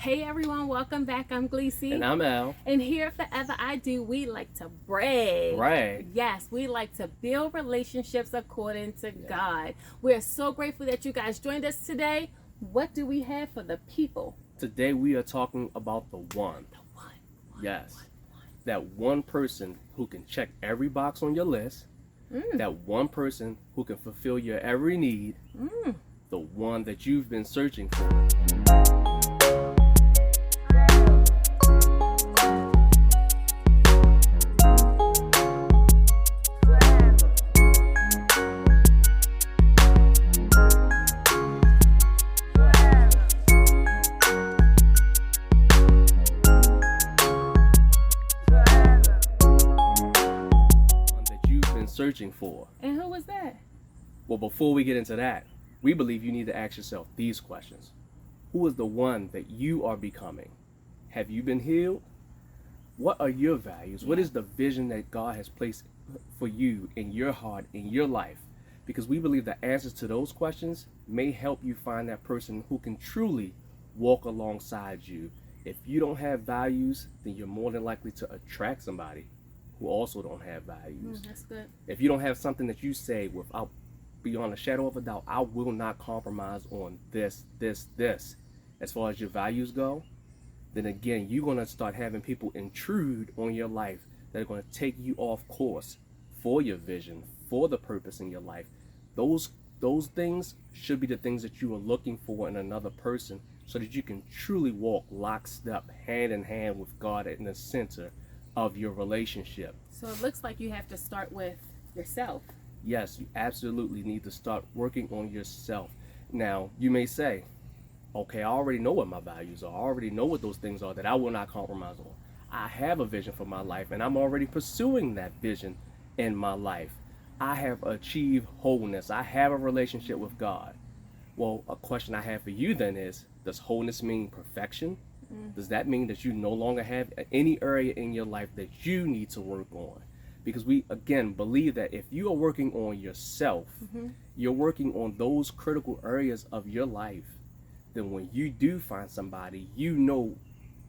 Hey everyone, welcome back. I'm Gleesy. And I'm Al. And here at Forever I Do, we like to brag. Right. Yes, we like to build relationships according to God. We're so grateful that you guys joined us today. What do we have for the people? Today we are talking about the one. The one. Yes. That one person who can check every box on your list. That one person who can fulfill your every need. The one that you've been searching for. Searching for. And who was that? Well, before we get into that, we believe you need to ask yourself these questions. Who is the one that you are becoming? Have you been healed? What are your values? What is the vision that God has placed for you in your heart, in your life? Because we believe the answers to those questions may help you find that person who can truly walk alongside you. If you don't have values, then you're more than likely to attract somebody who also don't have values. That's good. If you don't have something that you say without beyond a shadow of a doubt, I will not compromise on this. As far as your values go, then again, you're going to start having people intrude on your life that are going to take you off course for your vision, for the purpose in your life. Those things should be the things that you are looking for in another person so that you can truly walk lockstep, hand in hand with God in the center of your relationship. So it looks like you have to start with yourself. Yes, you absolutely need to start working on yourself. Now, you may say, okay, I already know what my values are. I already know what those things are that I will not compromise on. I have a vision for my life, and I'm already pursuing that vision in my life. I have achieved wholeness. I have a relationship with God. Well, a question I have for you then is, does wholeness mean perfection? Does that mean that you no longer have any area in your life that you need to work on? Because we, again, believe that if you are working on yourself, you're working on those critical areas of your life, then when you do find somebody, you know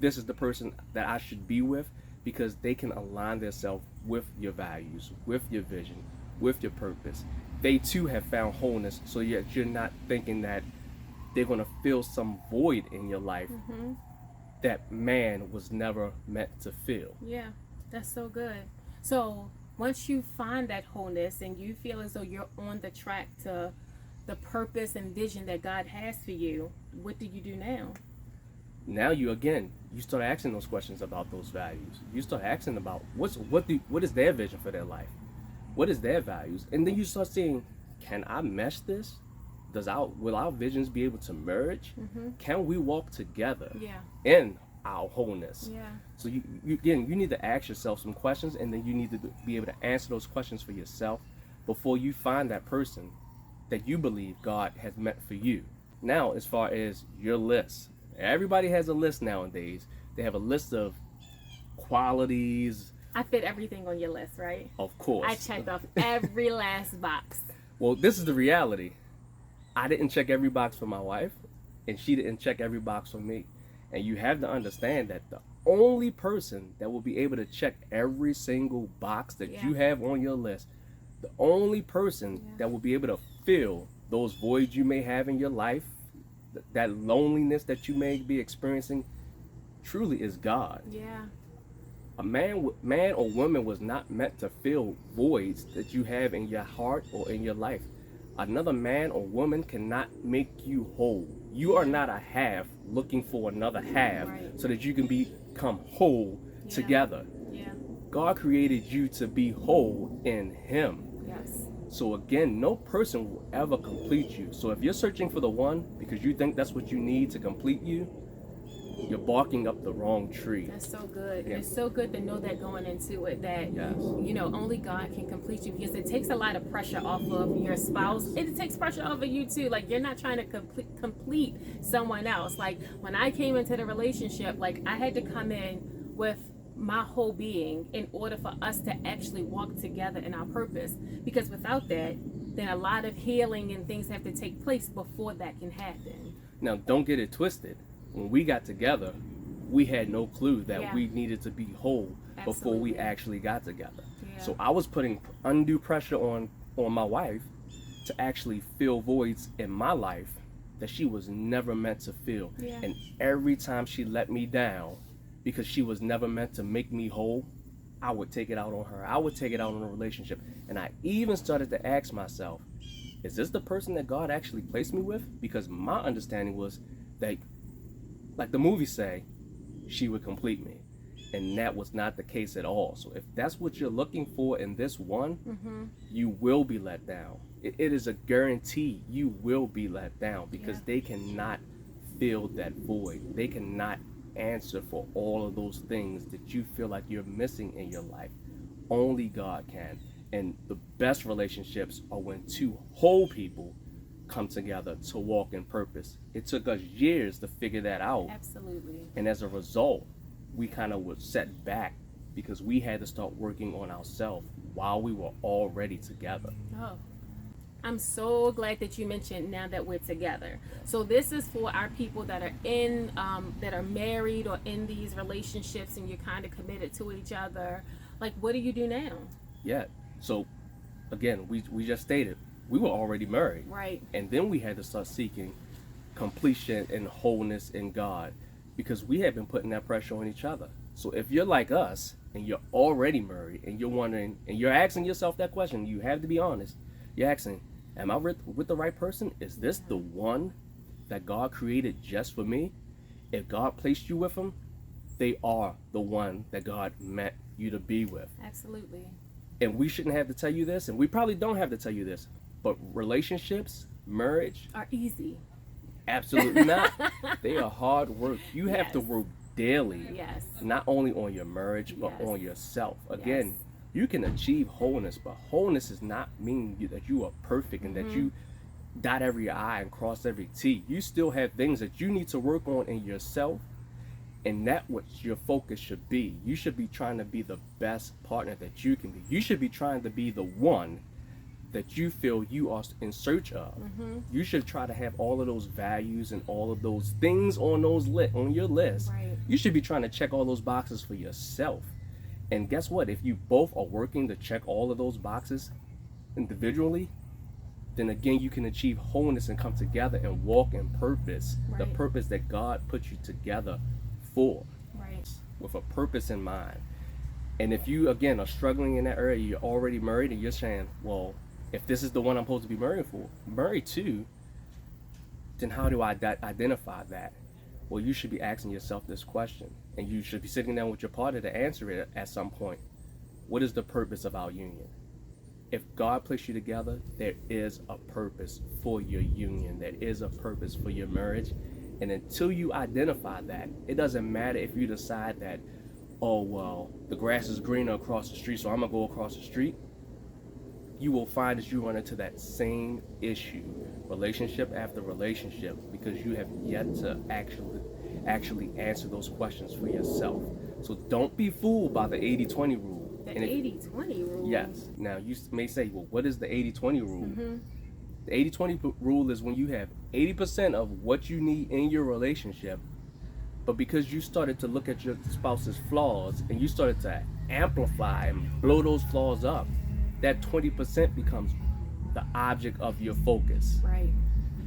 this is the person that I should be with because they can align themselves with your values, with your vision, with your purpose. They too have found wholeness, so yet you're not thinking that they're going to fill some void in your life that man was never meant to fill. Yeah, that's so good. So once you find that wholeness and you feel as though you're on the track to the purpose and vision that God has for you, what do you do now? Now you start asking those questions about those values. You start asking about what is their vision for their life? What is their values? And then you start saying, can I mesh this? Will our visions be able to merge? Can we walk together in our wholeness? So you need to ask yourself some questions, and then you need to be able to answer those questions for yourself before you find that person that you believe God has meant for you. Now, as far as your list, everybody has a list nowadays. They have a list of qualities. I fit everything on your list, right? Of course. I checked off every last box. Well, this is the reality. I didn't check every box for my wife, and she didn't check every box for me. And you have to understand that the only person that will be able to check every single box that you have on your list, the only person that will be able to fill those voids you may have in your life, that loneliness that you may be experiencing, truly is God. Yeah. A man or woman was not meant to fill voids that you have in your heart or in your life. Another man or woman cannot make you whole. You are not a half looking for another half so that you can become whole together. Yeah. God created you to be whole in Him. Yes. So again, no person will ever complete you. So if you're searching for the one because you think that's what you need to complete you, you're barking up the wrong tree. That's so good. And it's so good to know that going into it, that only God can complete you, because it takes a lot of pressure off of your spouse. It takes pressure off of you too. Like, you're not trying to complete someone else. Like, when I came into the relationship, like, I had to come in with my whole being in order for us to actually walk together in our purpose, because without that, then a lot of healing and things have to take place before that can happen. Now, don't get it twisted. when we got together, we had no clue that Yeah. we needed to be whole before we Absolutely. actually got together. Yeah. So I was putting undue pressure on my wife to actually fill voids in my life that she was never meant to fill. Yeah. And every time she let me down because she was never meant to make me whole, I would take it out on her. I would take it out on the relationship. And I even started to ask myself, is this the person that God actually placed me with? Because my understanding was that, like the movies say, she would complete me. And that was not the case at all. So if that's what you're looking for in this one, Mm-hmm. you will be let down. It is a guarantee you will be let down because Yeah. they cannot fill that void. They cannot answer for all of those things that you feel like you're missing in your life. Only God can. And the best relationships are when two whole people come together to walk in purpose. It took us years to figure that out. Absolutely. And as a result, we kind of were set back because we had to start working on ourselves while we were already together. Oh, I'm so glad that you mentioned now that we're together. So this is for our people that are in, that are married or in these relationships, and you're kind of committed to each other. Like, what do you do now? Yeah. So, again, we just stated we were already married, Right. and then we had to start seeking completion and wholeness in God because we had been putting that pressure on each other. So if you're like us and you're already married and you're wondering and you're asking yourself that question, you have to be honest. You're asking, am I with the right person? Is this the one that God created just for me? If God placed you with them, they are the one that God meant you to be with. Absolutely. And we shouldn't have to tell you this, and we probably don't have to tell you this, but relationships, marriage, Are easy. absolutely not. They are hard work. You have to Yes. work daily, Yes. not only on your marriage, but Yes. on yourself. Again, Yes. you can achieve wholeness, but wholeness does not mean that you are perfect and that you dot every I and cross every T. You still have things that you need to work on in yourself, and that's what your focus should be. You should be trying to be the best partner that you can be. You should be trying to be the one that you feel you are in search of. You should try to have all of those values and all of those things on on your list. Right. You should be trying to check all those boxes for yourself. And guess what? If you both are working to check all of those boxes individually, then again you can achieve wholeness and come together and walk in purpose. The Right. purpose that God put you together for, Right. with a purpose in mind. And if you again are struggling in that area, you're already married and you're saying, well, if this is the one I'm supposed to be married to, then how do I identify that? Well, you should be asking yourself this question, and you should be sitting down with your partner to answer it at some point. What is the purpose of our union? If God placed you together, there is a purpose for your union. There is a purpose for your marriage. And until you identify that, it doesn't matter if you decide that, oh, well, the grass is greener across the street, so I'm going to go across the street. You will find that you run into that same issue, relationship after relationship, because you have yet to actually answer those questions for yourself. So don't be fooled by the 80-20 rule. The And if- 80-20 rule. Yes. Now you may say, well, what is the 80-20 rule? Mm-hmm. The 80-20 rule is when you have 80% of what you need in your relationship, but because you started to look at your spouse's flaws and you started to amplify and blow those flaws up, that 20% becomes the object of your focus. Right.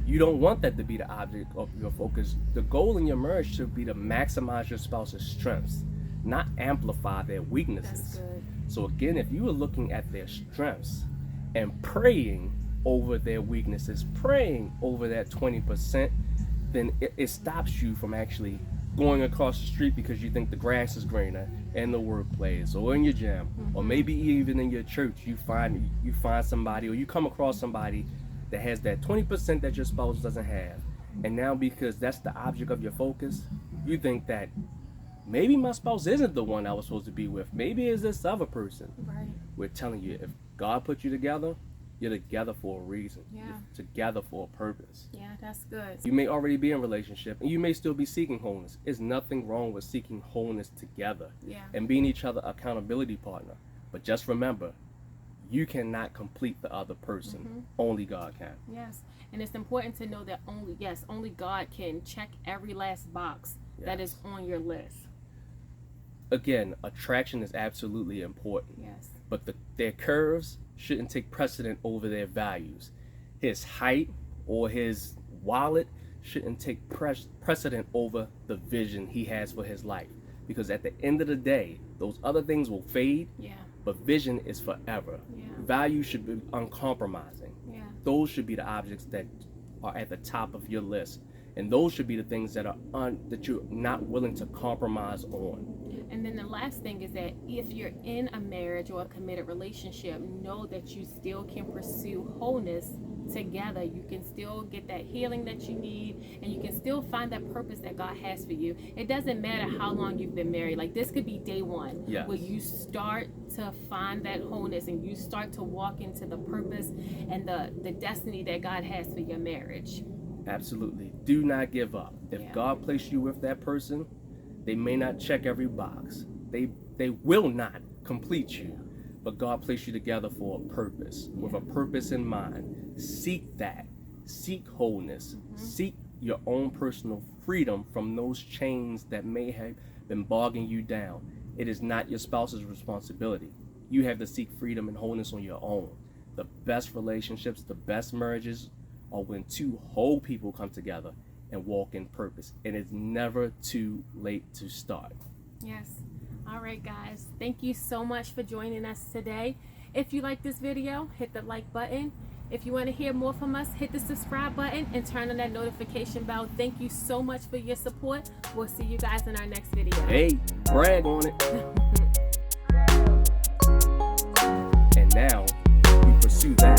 You don't want that to be the object of your focus. The goal in your marriage should be to maximize your spouse's strengths, not amplify their weaknesses. That's good. So again, if you are looking at their strengths and praying over their weaknesses, praying over that 20%, then it stops you from actually going across the street because you think the grass is greener in the workplace or in your gym, or maybe even in your church. You find somebody, or you come across somebody that has that 20% that your spouse doesn't have, and now because that's the object of your focus, you think that maybe my spouse isn't the one I was supposed to be with. Maybe it's this other person. Right. We're telling you, if God put you together, you're together for a reason. Yeah. You're together for a purpose. Yeah, that's good. You may already be in a relationship, and you may still be seeking wholeness. There's nothing wrong with seeking wholeness together Yeah. and being each other accountability partner. But just remember, You cannot complete the other person. Mm-hmm. Only God can. Yes. And it's important to know that only God can check every last box that is on your list. Again, attraction is absolutely important. Yes. But their curves shouldn't take precedent over their values. His height or his wallet shouldn't take precedent over the vision he has for his life. Because at the end of the day, those other things will fade, but vision is forever. Value should be uncompromising. Those should be the objects that are at the top of your list. And those should be the things that that you're not willing to compromise on. And then the last thing is that if you're in a marriage or a committed relationship, know that you still can pursue wholeness together. You can still get that healing that you need, and you can still find that purpose that God has for you. It doesn't matter how long you've been married. Like, this could be day one, where you start to find that wholeness and you start to walk into the purpose and the destiny that God has for your marriage. Absolutely. Do not give up. If God placed you with that person, they may not check every box. They will not complete you. But God placed you together for a purpose, with a purpose in mind. Seek that. Seek wholeness. Seek your own personal freedom from those chains that may have been bogging you down. It is not your spouse's responsibility. You have to seek freedom and wholeness on your own. The best relationships, the best marriages are when two whole people come together and walk in purpose. And it's never too late to start. Yes. All right, guys. Thank you so much for joining us today. If you like this video, hit the like button. If you want to hear more from us, hit the subscribe button and turn on that notification bell. Thank you so much for your support. We'll see you guys in our next video. Hey, brag on it. And now we pursue that.